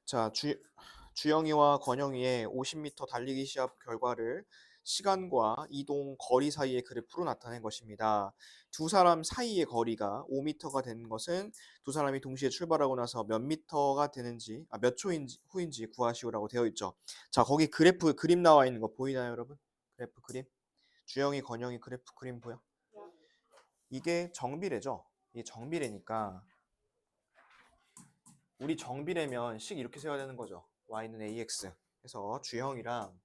자, 주영이와 권영이의 50m 달리기 시합 결과를 시간과 이동 거리 사이의 그래프로 나타낸 것입니다. 두 사람 사이의 거리가 5m가 되는 것은 두 사람이 동시에 출발하고 나서 몇 미터가 되는지, 몇 초인지 후인지 구하시오라고 되어 있죠. 자, 거기 그래프 그림 나와 있는 거 보이나요, 여러분? 그래프 그림. 주영이, 권영이 그래프 그림 보여? 이게 정비례죠. 이게 정비례니까 우리 정비례면 식 이렇게 세워야 되는 거죠. y는 ax. 그래서 주형이랑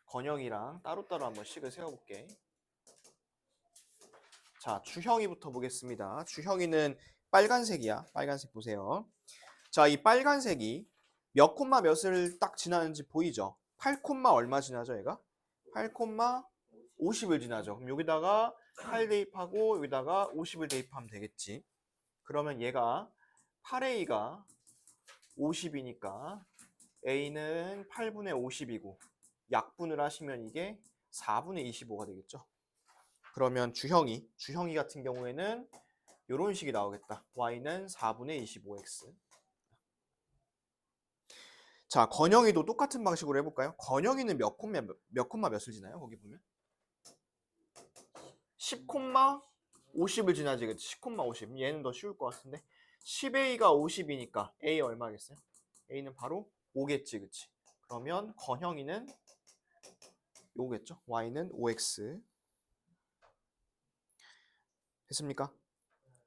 권형이랑 따로따로 한번 식을 세워볼게. 자, 주형이부터 보겠습니다. 주형이는 빨간색이야. 빨간색 보세요. 자, 이 빨간색이 몇 콤마 몇을 딱 지나는지 보이죠? 8 콤마 얼마 지나죠, 얘가? 8 콤마 50을 지나죠. 그럼 여기다가 8 대입하고 여기다가 50을 대입하면 되겠지. 그러면 얘가 8a가 50이니까 a는 8분의 50이고 약분을 하시면 이게 4분의 25가 되겠죠. 그러면 주형이 같은 경우에는 이런 식이 나오겠다. y는 4분의 25x. 자, 권형이도 똑같은 방식으로 해볼까요? 권형이는 몇 콤마 몇을 지나요? 거기 보면 10 콤마 50을 지나지. 그치? 10 콤마 50. 얘는 더 쉬울 것 같은데 10a가 50이니까 a 얼마겠어요? a는 바로 5겠지. 그치? 그러면 권형이는 요거겠죠? y는 5x. 됐습니까?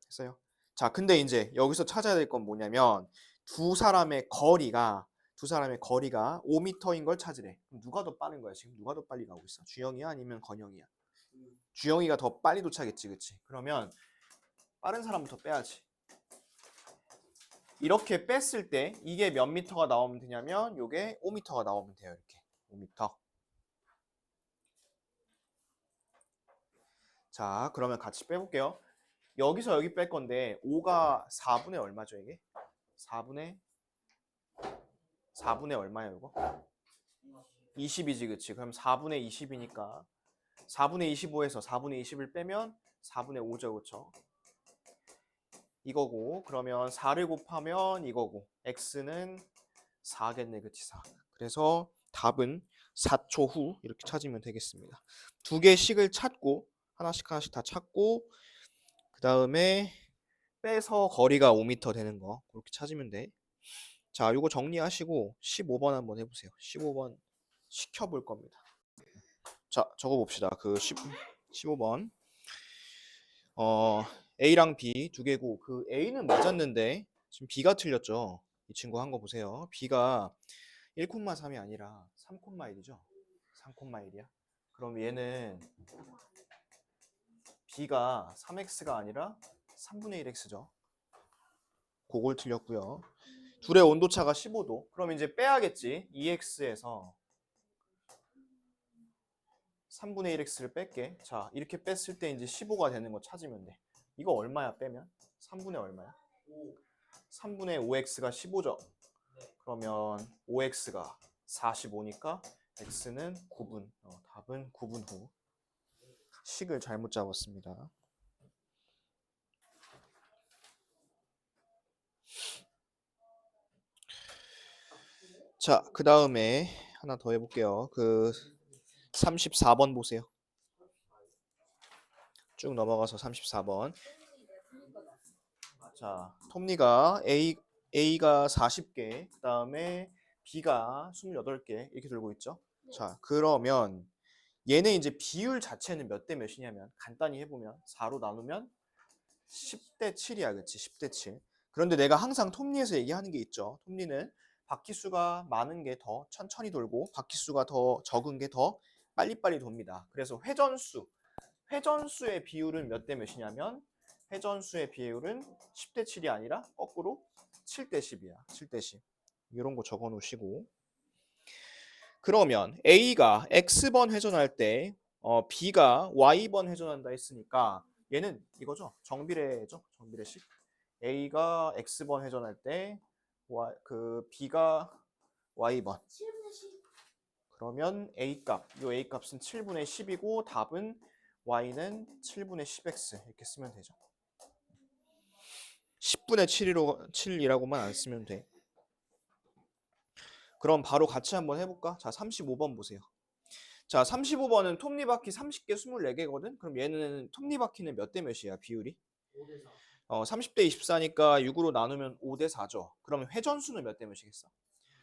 됐어요. 자, 근데 이제 여기서 찾아야 될 건 뭐냐면 두 사람의 거리가 5m인 걸 찾으래. 그럼 누가 더 빠른 거야? 지금 누가 더 빨리 가고 있어? 주영이야 아니면 권영이야? 주영이가 더 빨리 도착했지, 그치? 그러면 빠른 사람부터 빼야지. 이렇게 뺐을 때 이게 몇 미터가 나오면 되냐면 요게 5m가 나오면 돼요. 이렇게 5m. 자, 그러면 같이 빼볼게요. 여기서 여기 뺄 건데 5가 4분의 얼마죠, 이게? 4분의 얼마야, 이거? 20이지, 그치? 그럼 4분의 20이니까 4분의 25에서 4분의 20을 빼면 4분의 5죠, 그쵸? 이거고, 그러면 4를 곱하면 이거고, x는 4겠네, 그치? 4. 그래서 답은 4초 후 이렇게 찾으면 되겠습니다. 두 개의 식을 찾고 하나씩 다 찾고 그 다음에 빼서 거리가 5m 되는 거 그렇게 찾으면 돼. 자, 요거 정리하시고 15번 한번 해보세요. 15번 시켜볼 겁니다. 자, 적어봅시다. 그 15번 A랑 B 두 개고 그 A는 맞았는데 지금 B가 틀렸죠. 이 친구 한 거 보세요. B가 1,3이 아니라 3,1이죠. 3,1이야. 그럼 얘는 B가 3x가 아니라 3분의 1x죠. 그걸 틀렸고요. 둘의 온도차가 15도. 그럼 이제 빼야겠지. 2x에서 3분의 1x를 뺄게. 자, 이렇게 뺐을 때 이제 15가 되는 거 찾으면 돼. 이거 얼마야, 빼면? 3분의 얼마야? 3분의 5x가 15죠. 그러면 5x가 45니까 x는 9분. 답은 9분 후. 식을 잘못 잡았습니다. 자, 그 다음에 하나 더 해볼게요. 그 34번 보세요. 쭉 넘어가서 34번. 자, 톱니가 A가 40개, 그 다음에 B가 28개 이렇게 들고 있죠. 자, 그러면 얘네 이제 비율 자체는 몇 대 몇이냐면 간단히 해보면 4로 나누면 10대 7이야, 그치? 10대 7. 그런데 내가 항상 톱니에서 얘기하는 게 있죠. 톱니는 바퀴수가 많은 게 더 천천히 돌고 바퀴수가 더 적은 게 더 빨리빨리 돕니다. 그래서 회전수의 비율은 몇 대 몇이냐면 회전수의 비율은 10대 7이 아니라 거꾸로 7대 10이야. 7대 10. 이런 거 적어 놓으시고 그러면 A가 X번 회전할 때 B가 Y번 회전한다 했으니까 얘는 이거죠. 정비례죠. 정비례식. A가 X번 회전할 때 B가 Y번. 그러면 A값, 이 A값은 7분의 10이고 답은 Y는 7분의 10x 이렇게 쓰면 되죠. 10분의 7이라고만 안 쓰면 돼. 그럼 바로 같이 한번 해볼까? 자, 35번 보세요. 자, 35번은 톱니바퀴 30개 24개거든? 그럼 얘는 톱니바퀴는 몇 대 몇이야, 비율이? 30대 24니까 6으로 나누면 5대 4죠. 그러면 회전수는 몇 대 몇이겠어?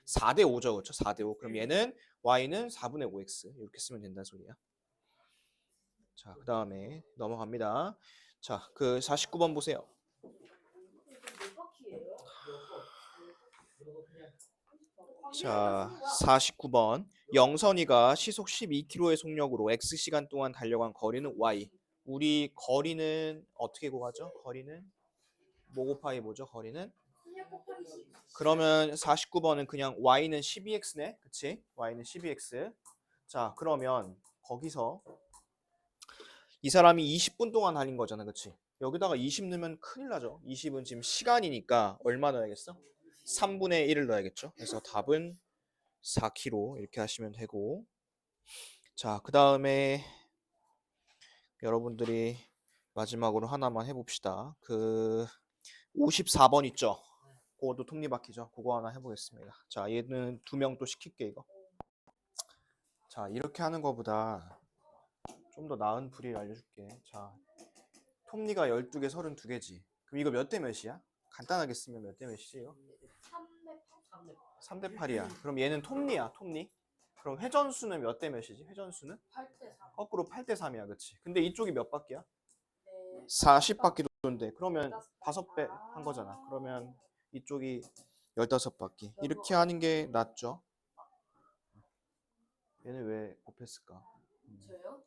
4대 5죠. 그렇죠? 4대 5. 그럼 얘는 y는 4분의 5x. 이렇게 쓰면 된다는 소리야. 자, 그 다음에 넘어갑니다. 자, 그 49번 보세요. 자, 49번. 영선이가 시속 12km의 속력으로 x시간 동안 달려간 거리는 y. 우리 거리는 어떻게 구하죠? 거리는 뭐 곱하기 뭐죠? 거리는? 그러면 49번은 그냥 y는 12x네. 그치? y는 12x. 자, 그러면 거기서 이 사람이 20분 동안 달린 거잖아. 그치? 여기다가 20 넣으면 큰일 나죠. 20은 지금 시간이니까 얼마 넣어야겠어? 3분의 1을 넣어야겠죠. 그래서 답은 4km 이렇게 하시면 되고, 자, 그 다음에 여러분들이 마지막으로 하나만 해봅시다. 그 54번 있죠? 그것도 톱니바퀴죠. 그거 하나 해보겠습니다. 자, 얘는 2명 또 시킬게 이거. 자, 이렇게 하는 거보다 좀 더 나은 풀이를 알려줄게. 자, 톱니가 12개, 32개지. 그럼 이거 몇 대 몇이야? 간단하게 쓰면 몇 대 몇이지 이거? 3대 8이야. 그럼 얘는 톱니야, 톱니. 그럼 회전수는 몇 대 몇이지? 회전수는? 8대 3. 거꾸로 8대 3이야, 그치? 근데 이쪽이 몇 바퀴야? 40바퀴 도는데 그러면 5배 한 거잖아. 그러면 이쪽이 15바퀴. 이렇게 하는 게 낫죠. 얘는 왜 곱했을까? 저요?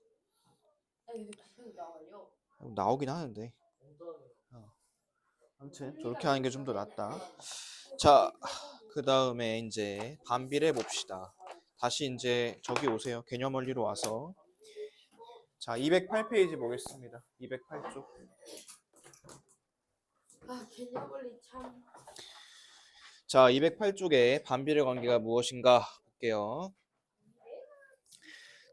아니 근데 곱해서 나와요. 나오긴 하는데. 아무튼 저렇게 하는 게 좀 더 낫다. 자, 그 다음에 이제 반비례 봅시다. 다시 이제 저기 오세요. 개념 원리로 와서. 자, 208페이지 보겠습니다. 208쪽. 아 개념 원리 참. 자, 208쪽에 반비례 관계가 무엇인가 볼게요.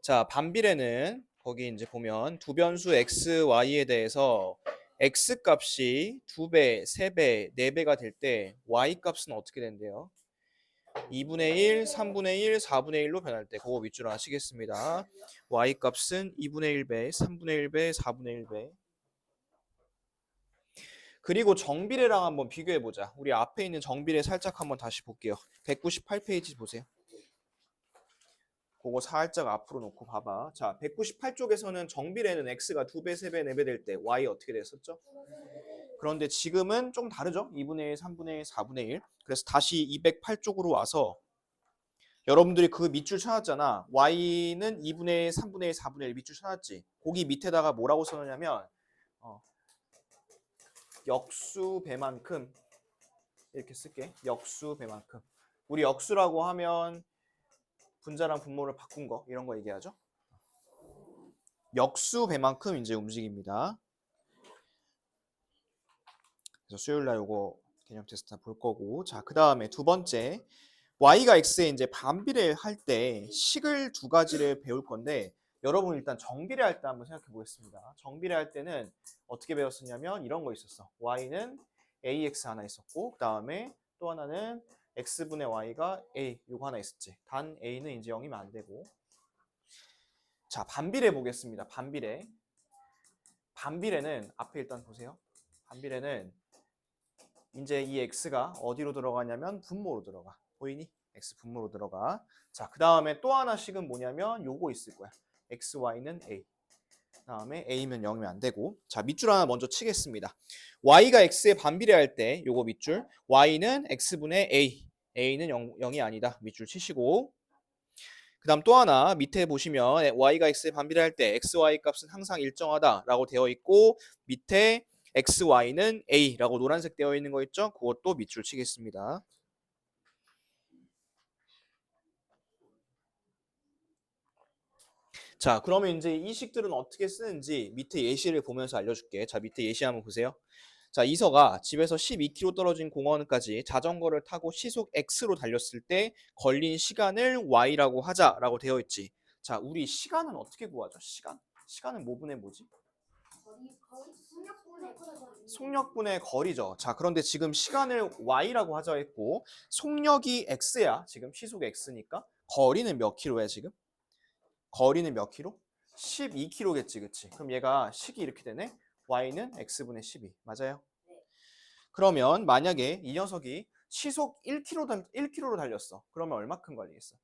자, 반비례는 거기 이제 보면 두 변수 x, y에 대해서 x 값이 2배, 3배, 4배가 될 때 y 값은 어떻게 된대요? 2분의 1, 3분의 1, 4분의 1로 변할 때 그거 밑줄 아시겠습니다. y 값은 2분의 1배, 3분의 1배, 4분의 1배. 그리고 정비례랑 한번 비교해보자. 우리 앞에 있는 정비례 살짝 한번 다시 볼게요. 198페이지 보세요. 그거 살짝 앞으로 놓고 봐봐. 자, 198쪽에서는 정비례는 x가 2배, 3배, 4배 될 때 y 어떻게 됐었죠? 그런데 지금은 좀 다르죠? 2분의 1, 3분의 1, 4분의 1. 그래서 다시 208쪽으로 와서 여러분들이 그 밑줄 찾았잖아. y는 2분의 1, 3분의 1, 4분의 1 밑줄 찾았지. 거기 밑에다가 뭐라고 써놓냐면 역수배만큼 이렇게 쓸게. 역수배만큼. 우리 역수라고 하면 분자랑 분모를 바꾼 거 이런 거 얘기하죠. 역수배만큼 이제 움직입니다. 그래서 수요일날 요거 개념 테스트 볼 거고, 자, 그 다음에 두 번째 y가 x에 이제 반비례 할 때 식을 두 가지를 배울 건데, 여러분 일단 정비례 할 때 한번 생각해 보겠습니다. 정비례 할 때는 어떻게 배웠었냐면 이런 거 있었어. y는 ax 하나 있었고, 그 다음에 또 하나는 x분의 y가 a 요거 하나 있었지. 단 a는 이제 0이면 안 되고. 자, 반비례 보겠습니다. 반비례. 반비례는 앞에 일단 보세요. 반비례는 이제 이 x가 어디로 들어가냐면 분모로 들어가. 보이니? x 분모로 들어가. 자, 그 다음에 또 하나씩은 뭐냐면 요거 있을 거야. x, y는 a. 그 다음에 a면 0이면 안 되고. 자, 밑줄 하나 먼저 치겠습니다. y가 x에 반비례할 때 요거 밑줄. y는 x분의 a. a는 0이 아니다. 밑줄 치시고. 그 다음 또 하나 밑에 보시면 y가 x에 반비례할 때 xy 값은 항상 일정하다라고 되어 있고, 밑에 xy는 a라고 노란색 되어 있는 거 있죠? 그것도 밑줄 치겠습니다. 자, 그러면 이제 이 식들은 어떻게 쓰는지 밑에 예시를 보면서 알려줄게. 자, 밑에 예시 한번 보세요. 자, 이서가 집에서 12km 떨어진 공원까지 자전거를 타고 시속 x로 달렸을 때 걸린 시간을 y라고 하자라고 되어 있지. 자, 우리 시간은 어떻게 구하죠? 시간은 뭐분의 뭐지? 속력분의 거리죠. 자, 그런데 지금 시간을 y라고 하자 했고 속력이 x야. 지금 시속 x니까 거리는 몇 킬로야 지금? 거리는 몇 킬로? 12킬로겠지, 그치? 그럼 얘가 식이 이렇게 되네. y는 x분의 12. 맞아요? 그러면 만약에 이 녀석이 시속 1km로 달렸어. 그러면 얼마큼 걸리겠어?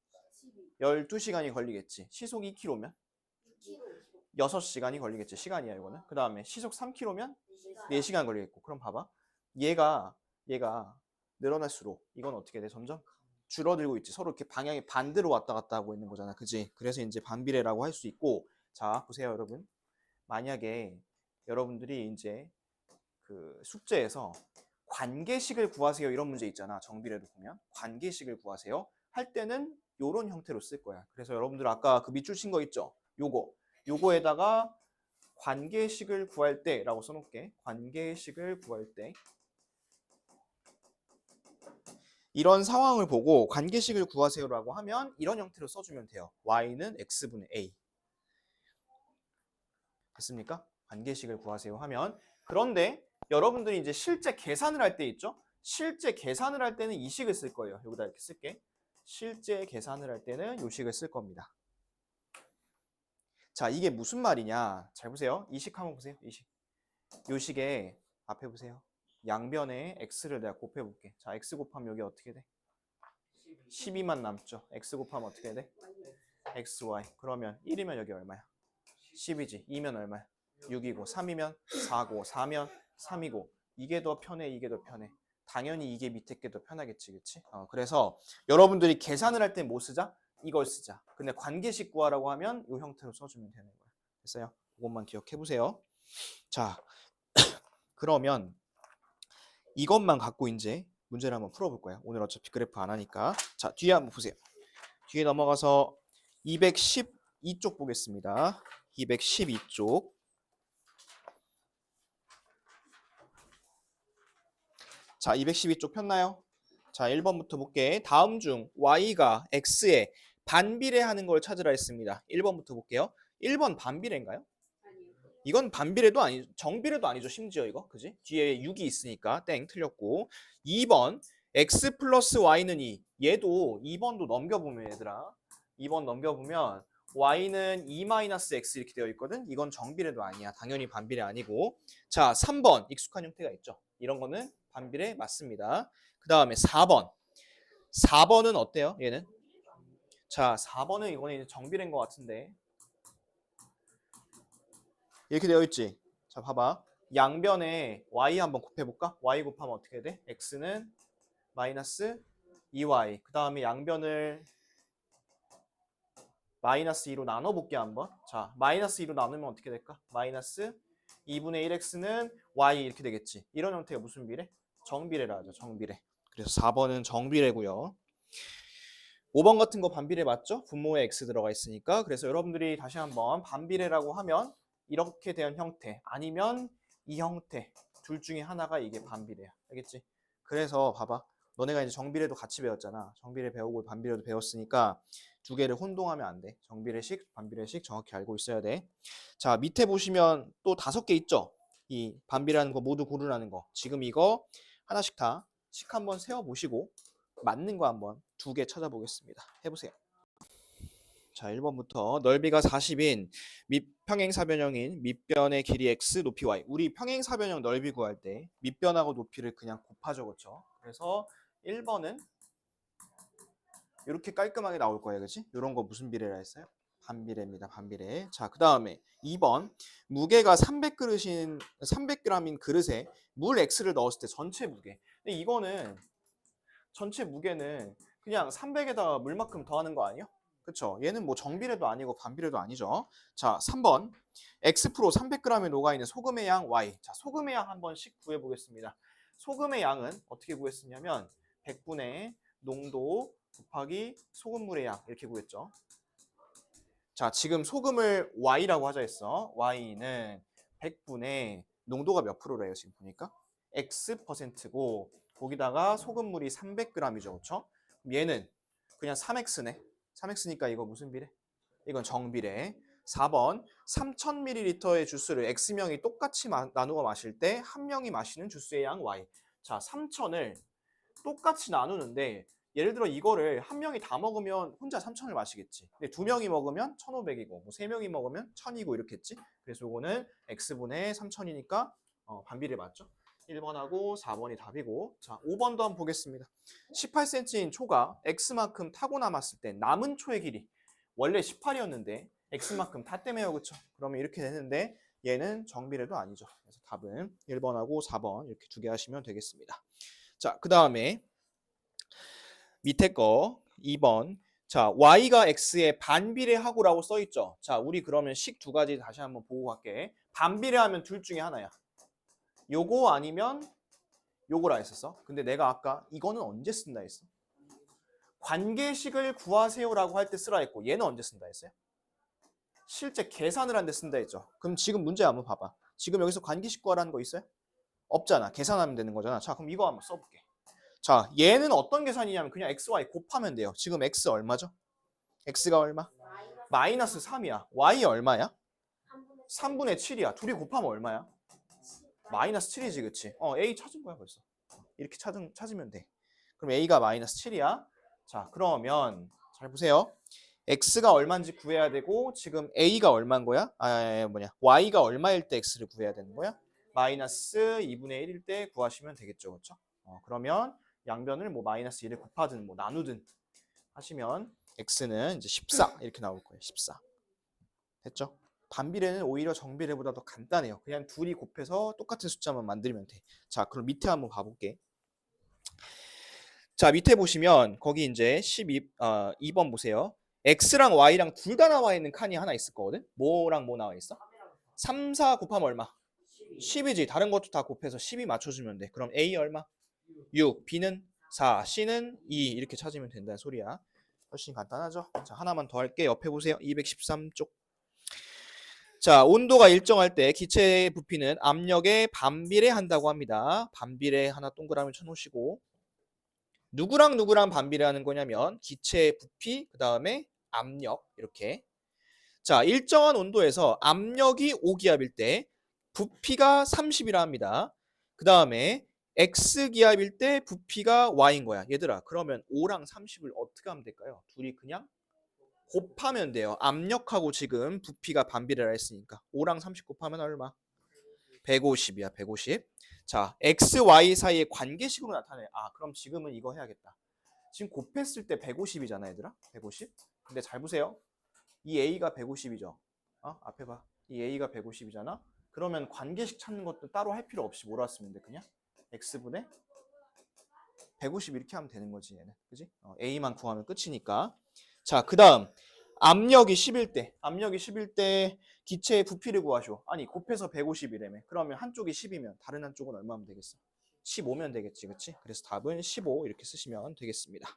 12시간이 걸리겠지. 시속 2km면 6시간이 걸리겠지. 시간이야 이거는. 그 다음에 시속 3km면 4시간 걸리겠고. 그럼 봐봐. 얘가 늘어날수록 이건 어떻게 돼? 점점 줄어들고 있지. 서로 이렇게 방향이 반대로 왔다 갔다 하고 있는 거잖아. 그지? 그래서 이제 반비례라고 할 수 있고. 자, 보세요, 여러분. 만약에 여러분들이 이제 그 숙제에서 관계식을 구하세요 이런 문제 있잖아. 정비례도 보면 관계식을 구하세요 할 때는 요런 형태로 쓸 거야. 그래서 여러분들 아까 그 밑줄 친 거 있죠? 요거에다가 관계식을 구할 때라고 써놓을게. 관계식을 구할 때 이런 상황을 보고 관계식을 구하세요라고 하면 이런 형태로 써주면 돼요. y는 x분의 a. 됐습니까? 관계식을 구하세요 하면. 그런데 여러분들이 이제 실제 계산을 할 때 있죠? 실제 계산을 할 때는 이 식을 쓸 거예요. 여기다 이렇게 쓸게. 실제 계산을 할 때는 이 식을 쓸 겁니다. 자, 이게 무슨 말이냐? 잘 보세요. 이 식 한번 보세요. 이 식. 이 식에 앞에 보세요. 양변에 x를 내가 곱해볼게. 자, x 곱하면 여기 어떻게 돼? 12만 남죠. x 곱하면 어떻게 돼? xy. 그러면 1이면 여기 얼마야? 10이지. 2면 얼마야? 6이고 3이면 4고 4면 3이고 이게 더 편해 이게 더 편해. 당연히 이게 밑에 게 더 편하겠지. 그치? 그래서 여러분들이 계산을 할 때 뭐 쓰자? 이걸 쓰자. 근데 관계식 구하라고 하면 이 형태로 써주면 되는 거야. 됐어요? 그것만 기억해 보세요. 자, 그러면 이것만 갖고 이제 문제를 한번 풀어볼 거야. 오늘 어차피 그래프 안 하니까. 자, 뒤에 한번 보세요. 뒤에 넘어가서 212쪽 보겠습니다. 212쪽. 자, 212쪽 폈나요? 자, 1번부터 볼게. 다음 중 y가 x에 반비례하는 걸 찾으라 했습니다. 1번부터 볼게요. 1번 반비례인가요? 이건 반비례도 아니죠. 정비례도 아니죠. 심지어 이거. 그지? 뒤에 6이 있으니까 땡 틀렸고. 2번 x 플러스 y는 2. 얘도 2번도 넘겨보면 얘들아. 2번 넘겨보면 y는 2 마이너스 x 이렇게 되어 있거든. 이건 정비례도 아니야. 당연히 반비례 아니고. 자, 3번 익숙한 형태가 있죠. 이런 거는 반비례 맞습니다. 그 다음에 4번. 4번은 어때요? 얘는? 자, 4번은 이거는 이제 정비례인 것 같은데. 이렇게 되어 있지. 자, 봐봐. 양변에 y 한번 곱해볼까? y 곱하면 어떻게 돼? x는 마이너스 2y. 그 다음에 양변을 마이너스 2로 나눠볼게 한번. 자, 마이너스 2로 나누면 어떻게 될까? 마이너스 2분의 1x는 y 이렇게 되겠지. 이런 형태가 무슨 비례? 정비례라 하죠. 정비례. 그래서 4번은 정비례고요. 5번 같은 거 반비례 맞죠? 분모에 x 들어가 있으니까. 그래서 여러분들이 다시 한번 반비례라고 하면 이렇게 된 형태 아니면 이 형태 둘 중에 하나가 이게 반비례야. 알겠지? 그래서 봐봐. 너네가 이제 정비례도 같이 배웠잖아. 정비례 배우고 반비례도 배웠으니까 두 개를 혼동하면 안 돼. 정비례식, 반비례식 정확히 알고 있어야 돼. 자, 밑에 보시면 또 5개 있죠? 이 반비례하는 거 모두 고르라는 거. 지금 이거 하나씩 다 식 한번 세워보시고 맞는 거 한번 2개 찾아보겠습니다. 해보세요. 자, 1번부터 넓이가 40인 평행사변형인 밑변의 길이 x, 높이 y. 우리 평행사변형 넓이 구할 때 밑변하고 높이를 그냥 곱하죠. 그렇죠? 그래서 1번은 이렇게 깔끔하게 나올 거예요. 그치? 이런 거 무슨 비례라 했어요? 반비례입니다. 반비례. 자, 그 다음에 2번 무게가 300g인 그릇에 물 x를 넣었을 때 전체 무게. 근데 이거는 전체 무게는 그냥 300에다가 물만큼 더하는 거 아니에요? 그쵸? 얘는 뭐 정비례도 아니고 반비례도 아니죠. 자, 3번 x% 300g에 녹아있는 소금의 양 y. 자, 소금의 양 한 번씩 구해보겠습니다. 소금의 양은 어떻게 구했었냐면 100분의 농도 곱하기 소금물의 양 이렇게 구했죠. 자, 지금 소금을 y라고 하자 했어. y는 100분의 농도가 몇 프로래요? 지금 보니까 x%고 거기다가 소금물이 300g이죠. 그렇죠? 얘는 그냥 3x네. 3x니까 이거 무슨 비례? 이건 정비례. 4번 3000ml의 주스를 X명이 똑같이 나누어 마실 때 한 명이 마시는 주스의 양 Y. 자, 3000을 똑같이 나누는데 예를 들어 이거를 한 명이 다 먹으면 혼자 3000을 마시겠지. 근데 두 명이 먹으면 1500이고 뭐 세 명이 먹으면 1000이고 이렇겠지. 그래서 이거는 X분의 3000이니까 반비례 맞죠? 1번하고 4번이 답이고. 자, 5번도 한번 보겠습니다. 18cm인 초가 X만큼 타고 남았을 때 남은 초의 길이 원래 18이었는데 X만큼 탔다며요. 그쵸? 그러면 이렇게 되는데 얘는 정비례도 아니죠. 그래서 답은 1번하고 4번 이렇게 두 개 하시면 되겠습니다. 자, 그 다음에 밑에 거 2번. 자, y가 x의 반비례하고라고 써 있죠. 자, 우리 그러면 식 두 가지 다시 한번 보고 갈게. 반비례하면 둘 중에 하나야. 요거 아니면 요거라 했었어. 근데 내가 아까 이거는 언제 쓴다 했어? 관계식을 구하세요라고 할 때 쓰라 했고 얘는 언제 쓴다 했어요? 실제 계산을 한 데 쓴다 했죠. 그럼 지금 문제 한번 봐봐. 지금 여기서 관계식 구하라는 거 있어요? 없잖아. 계산하면 되는 거잖아. 자, 그럼 이거 한번 써볼게. 자, 얘는 어떤 계산이냐면 그냥 x, y 곱하면 돼요. 지금 x 얼마죠? x가 얼마? 마이너스 3이야. y 얼마야? 3분의 7이야. 둘이 곱하면 얼마야? 마이너스 7이지, 그치? a 찾은 거야 벌써. 이렇게 찾으면 돼. 그럼 a가 마이너스 7이야. 자, 그러면 잘 보세요. x가 얼마인지 구해야 되고 지금 a가 얼마인 거야? y가 얼마일 때 x를 구해야 되는 거야? 마이너스 2분의 1일 때 구하시면 되겠죠, 그렇죠? 그러면 양변을 뭐 마이너스 1을 곱하든 뭐 나누든 하시면 x는 이제 14 이렇게 나올 거예요. 14. 됐죠? 반비례는 오히려 정비례보다 더 간단해요. 그냥 둘이 곱해서 똑같은 숫자만 만들면 돼. 자, 그럼 밑에 한번 봐볼게. 자, 밑에 보시면 거기 이제 2번 보세요. x랑 y랑 둘 다 나와 있는 칸이 하나 있을 거거든. 뭐랑 뭐 나와 있어? 3, 4 곱하면 얼마? 10이지. 다른 것도 다 곱해서 12 맞춰주면 돼. 그럼 a 얼마? 6, b는 4, c는 2 이렇게 찾으면 된다는 소리야. 훨씬 간단하죠? 자, 하나만 더 할게. 옆에 보세요. 213쪽. 자, 온도가 일정할 때 기체의 부피는 압력에 반비례한다고 합니다. 반비례 하나 동그라미 쳐놓으시고 누구랑 누구랑 반비례하는 거냐면 기체의 부피, 그 다음에 압력 이렇게. 자, 일정한 온도에서 압력이 5기압일 때 부피가 30이라 합니다. 그 다음에 X기압일 때 부피가 Y인 거야. 얘들아, 그러면 5랑 30을 어떻게 하면 될까요? 둘이 그냥 곱하면 돼요. 압력하고 지금 부피가 반비례라 했으니까 5랑 30 곱하면 얼마? 150이야. 150. 자, X, Y 사이의 관계식으로 나타내. 그럼 지금은 이거 해야겠다. 지금 곱했을 때 150이잖아, 얘들아. 150. 근데 잘 보세요. 이 A가 150이죠. 앞에 봐. 이 A가 150이잖아. 그러면 관계식 찾는 것도 따로 할 필요 없이 뭐라 쓰면 돼? 그냥 X분의 150 이렇게 하면 되는 거지, 얘는. 그지? A만 구하면 끝이니까. 자, 그 다음 압력이 10일 때. 압력이 10일 때 기체의 부피를 구하쇼. 아니, 곱해서 150이라며. 그러면 한쪽이 10이면 다른 한쪽은 얼마면 되겠어? 15면 되겠지, 그치? 그래서 답은 15 이렇게 쓰시면 되겠습니다.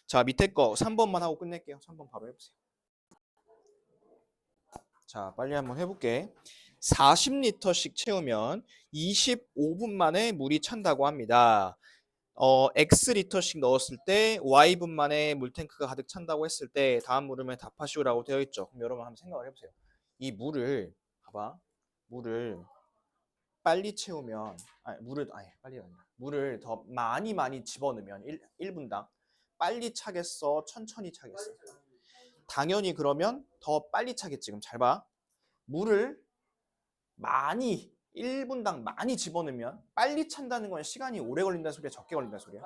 자, 밑에 거 3번만 하고 끝낼게요. 3번 바로 해보세요. 자, 빨리 한번 해볼게. 40리터씩 채우면 25분 만에 물이 찬다고 합니다. X리터씩 넣었을 때 Y분 만에 물탱크가 가득 찬다고 했을 때 다음 물음에 답하시오라고 되어 있죠. 그럼 여러분 한번 생각을 해보세요. 이 물을 봐봐. 물을 빨리 채우면 물을 더 많이 집어넣으면 1분당 빨리 차겠어? 천천히 차겠어? 당연히 그러면 더 빨리 차겠지. 지금 잘 봐. 물을 많이 1분당 많이 집어넣으면 빨리 찬다는 건 시간이 오래 걸린다는 소리야, 적게 걸린다는 소리야?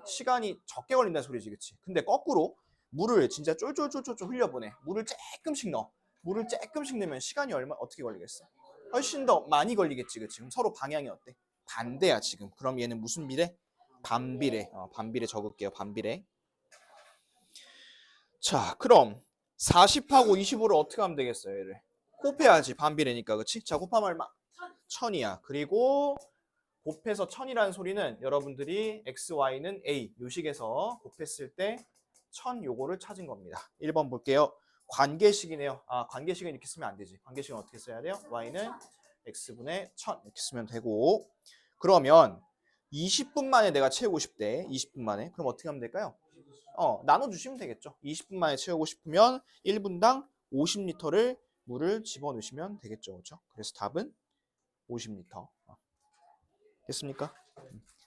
시간이 적게 걸린다는 소리지, 그치? 근데 거꾸로 물을 진짜 쫄쫄쫄쫄 흘려보내. 물을 조금씩 넣어. 물을 조금씩 넣으면 시간이 어떻게 걸리겠어? 훨씬 더 많이 걸리겠지, 그치? 그럼 서로 방향이 어때? 반대야, 지금. 그럼 얘는 무슨 비례? 반비례. 반비례 적을게요, 반비례. 자, 그럼 40하고 25를 어떻게 하면 되겠어요, 얘를? 곱해야지, 반비례니까, 그치? 자, 곱하면 얼마? 1000이야. 그리고 곱해서 1000이라는 소리는 여러분들이 x, y는 a 요식에서 곱했을 때 1000 요거를 찾은 겁니다. 1번 볼게요. 관계식이네요. 관계식은 이렇게 쓰면 안 되지. 관계식은 어떻게 써야 돼요? y는 x분의 1000 이렇게 쓰면 되고, 그러면 20분 만에 내가 채우고 싶대. 20분 만에. 그럼 어떻게 하면 될까요? 나눠주시면 되겠죠. 20분 만에 채우고 싶으면 1분당 50리터를 물을 집어넣으시면 되겠죠. 그렇죠? 그래서 답은 50리터. 됐습니까?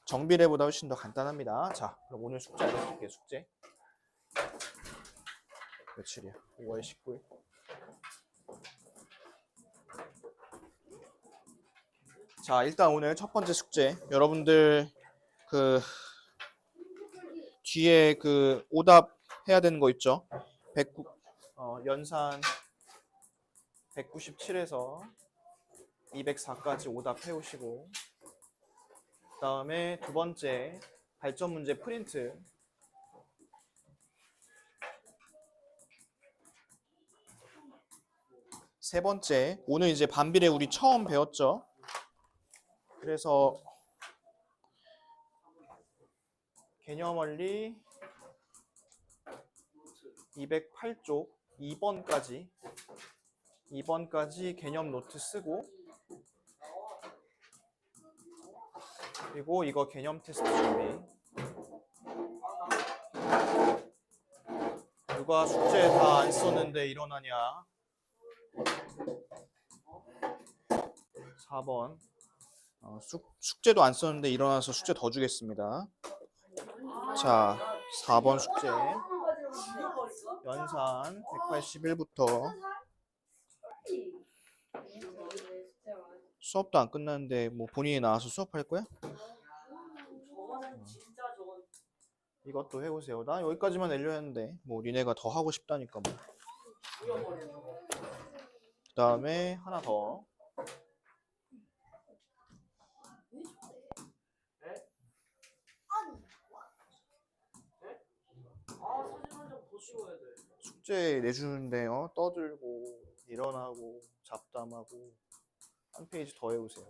정비례보다 훨씬 더 간단합니다. 자, 그럼 오늘 숙제 알려드릴게요. 숙제. 며칠이야? 5월 19일. 자, 일단 오늘 첫 번째 숙제. 여러분들 그 뒤에 그 오답 해야 되는 거 있죠? 연산 197에서 204까지 오답 해오시고, 그 다음에 두 번째 발전 문제 프린트. 세 번째, 오늘 이제 반비례 우리 처음 배웠죠? 그래서 개념 원리 208쪽 2번까지 개념 노트 쓰고, 그리고 이거 개념 테스트 준비. 누가 숙제 다 안 썼는데 일어나냐? 4번. 숙제도 안 썼는데 일어나서 숙제 더 주겠습니다. 자, 4번 숙제. 연산 181부터. 수업도 안 끝났는데 뭐 본인이 나와서 수업할 거야? 이것도 해보세요. 나 여기까지만 내려 했는데 뭐 니네가 더 하고 싶다니까 뭐. 그 다음에 하나 더. 숙제 내주는데요. 떠들고 일어나고 잡담하고 한 페이지 더 해보세요.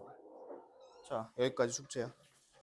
자, 여기까지 숙제야.